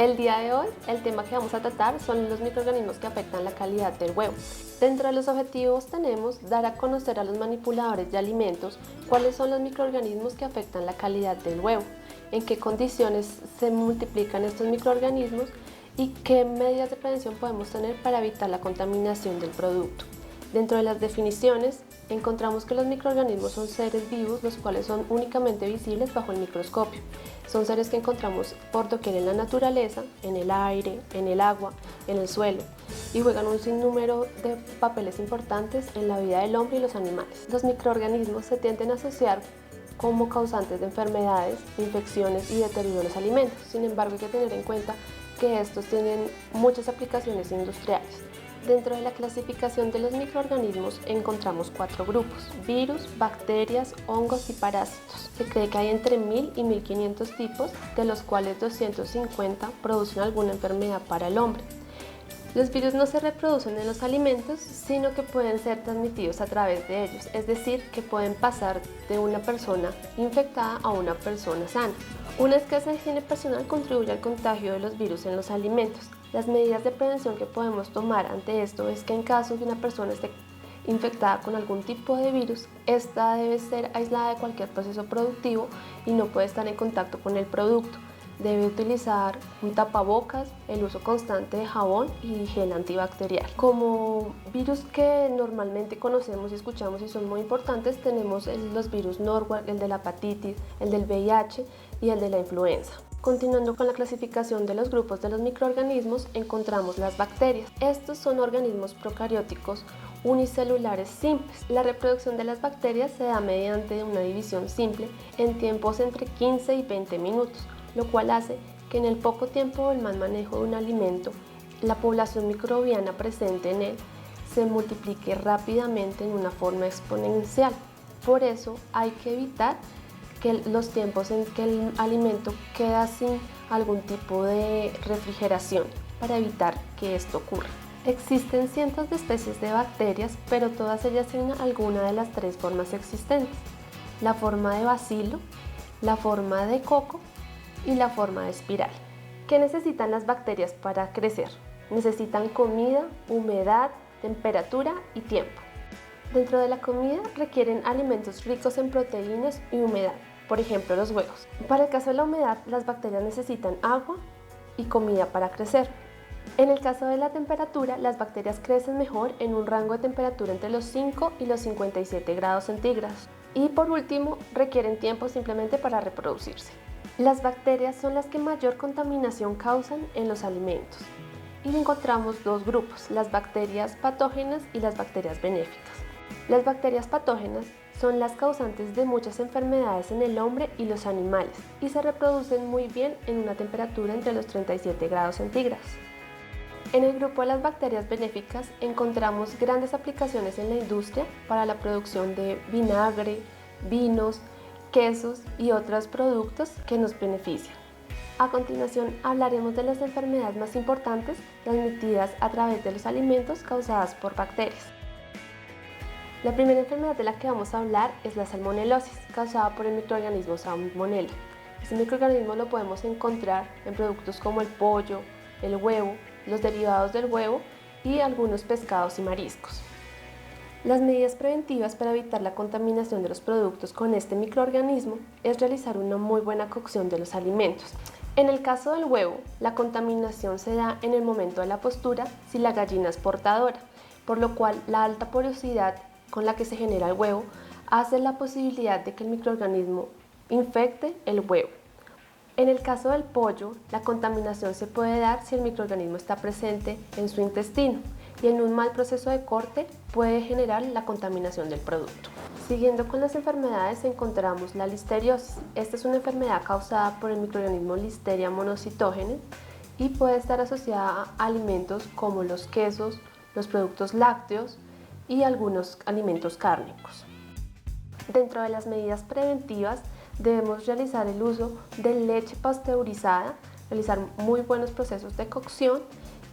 El día de hoy, el tema que vamos a tratar son los microorganismos que afectan la calidad del huevo. Dentro de los objetivos tenemos dar a conocer a los manipuladores de alimentos cuáles son los microorganismos que afectan la calidad del huevo, en qué condiciones se multiplican estos microorganismos y qué medidas de prevención podemos tener para evitar la contaminación del producto. Dentro de las definiciones, encontramos que los microorganismos son seres vivos los cuales son únicamente visibles bajo el microscopio. Son seres que encontramos por doquier en la naturaleza, en el aire, en el agua, en el suelo, y juegan un sinnúmero de papeles importantes en la vida del hombre y los animales. Los microorganismos se tienden a asociar como causantes de enfermedades, infecciones y deterioro de los alimentos. Sin embargo, hay que tener en cuenta que estos tienen muchas aplicaciones industriales. Dentro de la clasificación de los microorganismos encontramos 4 grupos: virus, bacterias, hongos y parásitos. Se cree que hay entre 1000 y 1500 tipos, de los cuales 250 producen alguna enfermedad para el hombre. Los virus no se reproducen en los alimentos, sino que pueden ser transmitidos a través de ellos, es decir, que pueden pasar de una persona infectada a una persona sana. Una escasa higiene personal contribuye al contagio de los virus en los alimentos. Las medidas de prevención que podemos tomar ante esto es que en caso de una persona esté infectada con algún tipo de virus, esta debe ser aislada de cualquier proceso productivo y no puede estar en contacto con el producto. Debe utilizar un tapabocas, el uso constante de jabón y gel antibacterial. Como virus que normalmente conocemos y escuchamos y son muy importantes, tenemos los virus Norwalk, el de la hepatitis, el del VIH y el de la influenza. Continuando con la clasificación de los grupos de los microorganismos, encontramos las bacterias. Estos son organismos procarióticos unicelulares simples. La reproducción de las bacterias se da mediante una división simple en tiempos entre 15 y 20 minutos, lo cual hace que en el poco tiempo del mal manejo de un alimento, la población microbiana presente en él se multiplique rápidamente en una forma exponencial. Por eso hay que evitar los tiempos en que el alimento queda sin algún tipo de refrigeración para evitar que esto ocurra. Existen cientos de especies de bacterias, pero todas ellas tienen alguna de las 3 formas existentes: la forma de bacilo, la forma de coco y la forma de espiral. ¿Qué necesitan las bacterias para crecer? Necesitan comida, humedad, temperatura y tiempo. Dentro de la comida requieren alimentos ricos en proteínas y humedad, por ejemplo los huevos. Para el caso de la humedad, las bacterias necesitan agua y comida para crecer. En el caso de la temperatura, las bacterias crecen mejor en un rango de temperatura entre los 5 y los 57 grados centígrados. Y por último, requieren tiempo simplemente para reproducirse. Las bacterias son las que mayor contaminación causan en los alimentos. Y encontramos 2 grupos: las bacterias patógenas y las bacterias benéficas. Las bacterias patógenas son las causantes de muchas enfermedades en el hombre y los animales y se reproducen muy bien en una temperatura entre los 37 grados centígrados. En el grupo de las bacterias benéficas encontramos grandes aplicaciones en la industria para la producción de vinagre, vinos, quesos y otros productos que nos benefician. A continuación hablaremos de las enfermedades más importantes transmitidas a través de los alimentos causadas por bacterias. La primera enfermedad de la que vamos a hablar es la salmonelosis, causada por el microorganismo Salmonella. Este microorganismo lo podemos encontrar en productos como el pollo, el huevo, los derivados del huevo y algunos pescados y mariscos. Las medidas preventivas para evitar la contaminación de los productos con este microorganismo es realizar una muy buena cocción de los alimentos. En el caso del huevo, la contaminación se da en el momento de la postura si la gallina es portadora, por lo cual la alta porosidad con la que se genera el huevo hace la posibilidad de que el microorganismo infecte el huevo. En el caso del pollo, la contaminación se puede dar si el microorganismo está presente en su intestino y en un mal proceso de corte puede generar la contaminación del producto. Siguiendo con las enfermedades encontramos la listeriosis. Esta es una enfermedad causada por el microorganismo Listeria monocytogenes y puede estar asociada a alimentos como los quesos, los productos lácteos y algunos alimentos cárnicos. Dentro de las medidas preventivas debemos realizar el uso de leche pasteurizada, realizar muy buenos procesos de cocción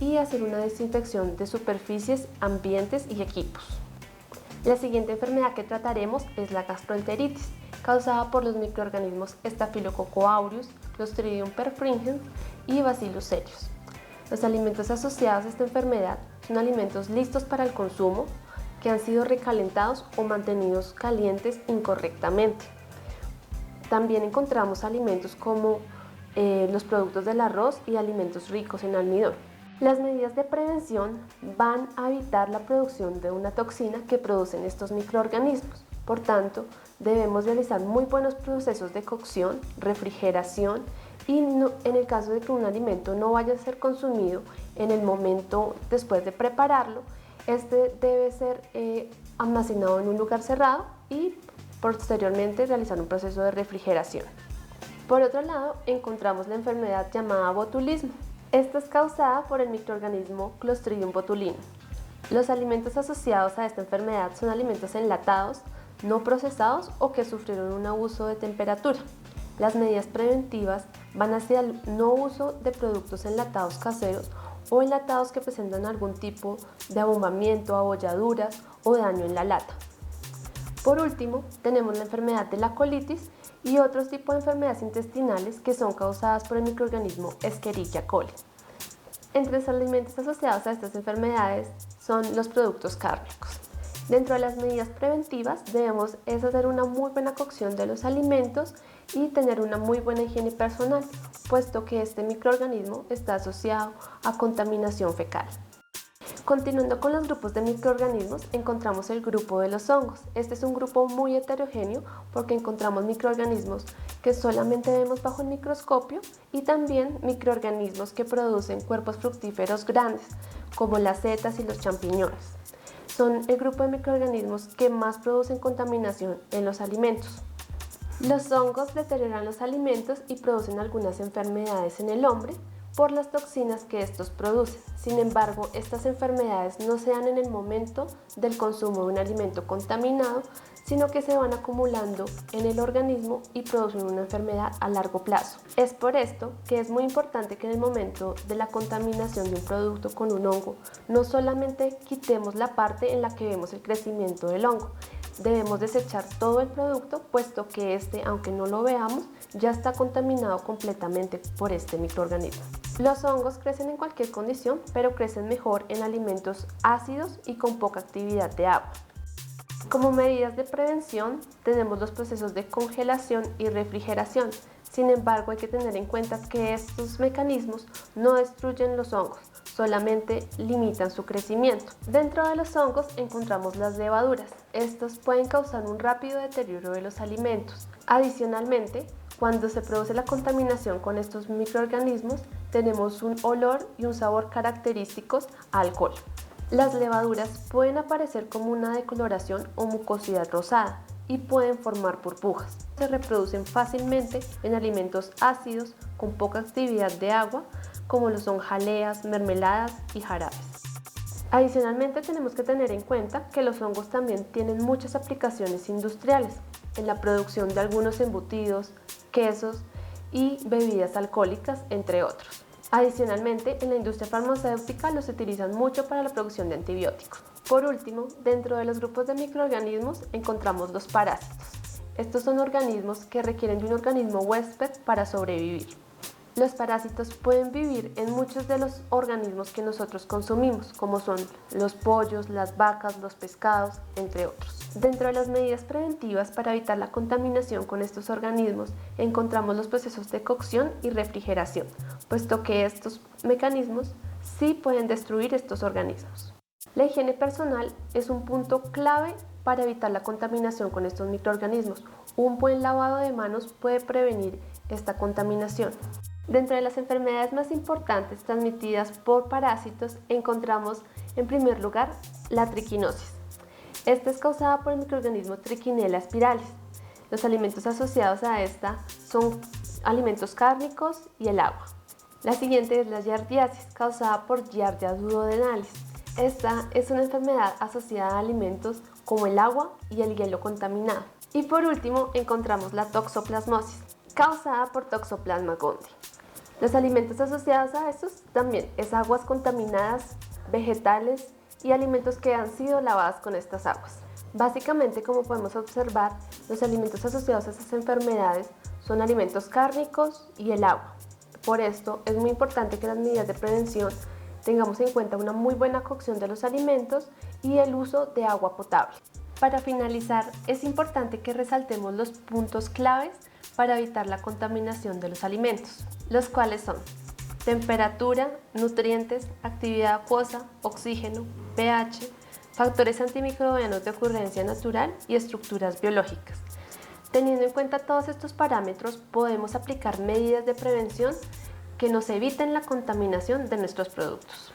y hacer una desinfección de superficies, ambientes y equipos. La siguiente enfermedad que trataremos es la gastroenteritis, causada por los microorganismos Staphylococcus aureus, Clostridium perfringens y Bacillus cereus. Los alimentos asociados a esta enfermedad son alimentos listos para el consumo, que han sido recalentados o mantenidos calientes incorrectamente. También encontramos alimentos como los productos del arroz y alimentos ricos en almidón. Las medidas de prevención van a evitar la producción de una toxina que producen estos microorganismos. Por tanto, debemos realizar muy buenos procesos de cocción, refrigeración y en el caso de que un alimento no vaya a ser consumido en el momento después de prepararlo, este debe ser almacenado en un lugar cerrado y posteriormente realizar un proceso de refrigeración. Por otro lado, encontramos la enfermedad llamada botulismo. Esta es causada por el microorganismo Clostridium botulinum. Los alimentos asociados a esta enfermedad son alimentos enlatados, no procesados o que sufrieron un abuso de temperatura. Las medidas preventivas van hacia el no uso de productos enlatados caseros o enlatados que presentan algún tipo de abombamiento, abolladuras o daño en la lata. Por último, tenemos la enfermedad de la colitis y otros tipos de enfermedades intestinales que son causadas por el microorganismo Escherichia coli. Entre los alimentos asociados a estas enfermedades son los productos cárnicos. Dentro de las medidas preventivas debemos hacer una muy buena cocción de los alimentos y tener una muy buena higiene personal, puesto que este microorganismo está asociado a contaminación fecal. Continuando con los grupos de microorganismos, encontramos el grupo de los hongos. Este es un grupo muy heterogéneo porque encontramos microorganismos que solamente vemos bajo el microscopio y también microorganismos que producen cuerpos fructíferos grandes, como las setas y los champiñones. Son el grupo de microorganismos que más producen contaminación en los alimentos. Los hongos deterioran los alimentos y producen algunas enfermedades en el hombre por las toxinas que estos producen. Sin embargo, estas enfermedades no se dan en el momento del consumo de un alimento contaminado, sino que se van acumulando en el organismo y producen una enfermedad a largo plazo. Es por esto que es muy importante que en el momento de la contaminación de un producto con un hongo, no solamente quitemos la parte en la que vemos el crecimiento del hongo, debemos desechar todo el producto, puesto que este, aunque no lo veamos, ya está contaminado completamente por este microorganismo. Los hongos crecen en cualquier condición, pero crecen mejor en alimentos ácidos y con poca actividad de agua. Como medidas de prevención, tenemos los procesos de congelación y refrigeración. Sin embargo, hay que tener en cuenta que estos mecanismos no destruyen los hongos, solamente limitan su crecimiento. Dentro de los hongos encontramos las levaduras. Estos pueden causar un rápido deterioro de los alimentos. Adicionalmente, cuando se produce la contaminación con estos microorganismos, tenemos un olor y un sabor característicos a alcohol. Las levaduras pueden aparecer como una decoloración o mucosidad rosada y pueden formar burbujas. Se reproducen fácilmente en alimentos ácidos con poca actividad de agua, como lo son jaleas, mermeladas y jarabes. Adicionalmente, tenemos que tener en cuenta que los hongos también tienen muchas aplicaciones industriales en la producción de algunos embutidos, quesos y bebidas alcohólicas, entre otros. Adicionalmente, en la industria farmacéutica los utilizan mucho para la producción de antibióticos. Por último, dentro de los grupos de microorganismos encontramos los parásitos. Estos son organismos que requieren de un organismo huésped para sobrevivir. Los parásitos pueden vivir en muchos de los organismos que nosotros consumimos, como son los pollos, las vacas, los pescados, entre otros. Dentro de las medidas preventivas para evitar la contaminación con estos organismos, encontramos los procesos de cocción y refrigeración, puesto que estos mecanismos sí pueden destruir estos organismos. La higiene personal es un punto clave para evitar la contaminación con estos microorganismos. Un buen lavado de manos puede prevenir esta contaminación. Dentro de las enfermedades más importantes transmitidas por parásitos encontramos en primer lugar la triquinosis. Esta es causada por el microorganismo Trichinella spiralis. Los alimentos asociados a esta son alimentos cárnicos y el agua. La siguiente es la giardiasis, causada por Giardia duodenalis. Esta es una enfermedad asociada a alimentos como el agua y el hielo contaminado. Y por último encontramos la toxoplasmosis, causada por Toxoplasma gondii. Los alimentos asociados a estos también es aguas contaminadas, vegetales y alimentos que han sido lavados con estas aguas. Básicamente, como podemos observar, los alimentos asociados a estas enfermedades son alimentos cárnicos y el agua. Por esto es muy importante que las medidas de prevención tengamos en cuenta una muy buena cocción de los alimentos y el uso de agua potable. Para finalizar, es importante que resaltemos los puntos claves para evitar la contaminación de los alimentos, los cuales son temperatura, nutrientes, actividad acuosa, oxígeno, pH, factores antimicrobianos de ocurrencia natural y estructuras biológicas. Teniendo en cuenta todos estos parámetros, podemos aplicar medidas de prevención que nos eviten la contaminación de nuestros productos.